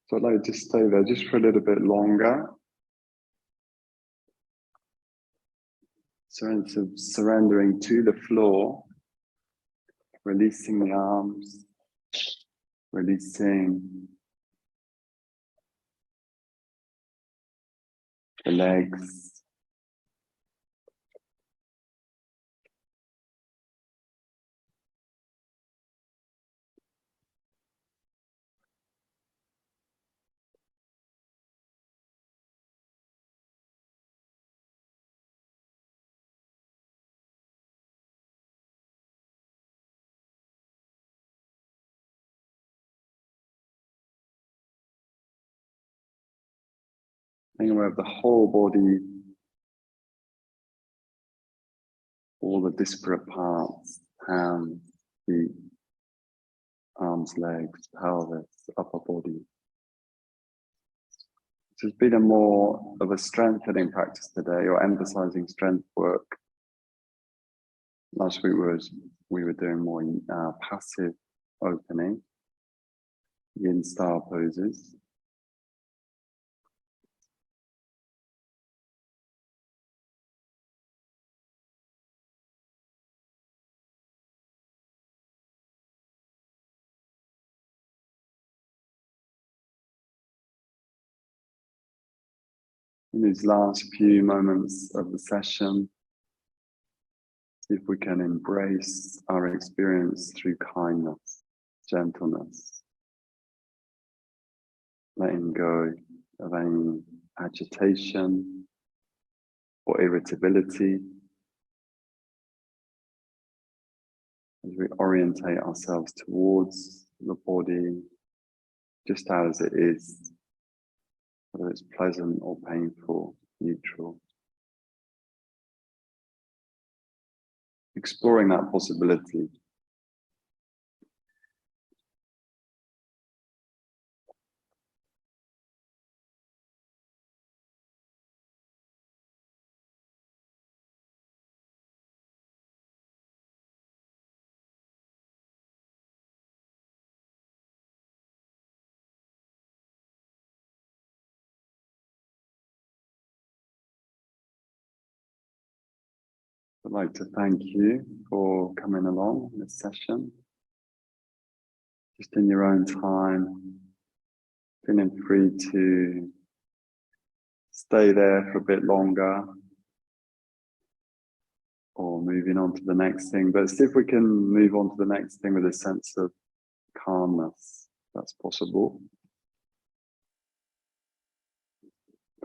So I'd like to stay there just for a little bit longer. Sense of surrendering to the floor, releasing the arms, releasing the legs. Being aware of the whole body, all the disparate parts, hands, feet, arms, legs, pelvis, upper body. This has been a more of a strengthening practice today, or emphasizing strength work. Last week we were doing more passive opening, yin style poses. In these last few moments of the session, see if we can embrace our experience through kindness, gentleness, letting go of any agitation or irritability as we orientate ourselves towards the body just as it is, whether it's pleasant or painful, neutral. Exploring that possibility. I'd like to thank you for coming along in this session. Just in your own time, feeling free to stay there for a bit longer or moving on to the next thing. But see if we can move on to the next thing with a sense of calmness. That's possible.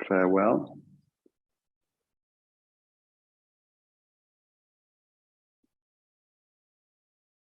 Farewell.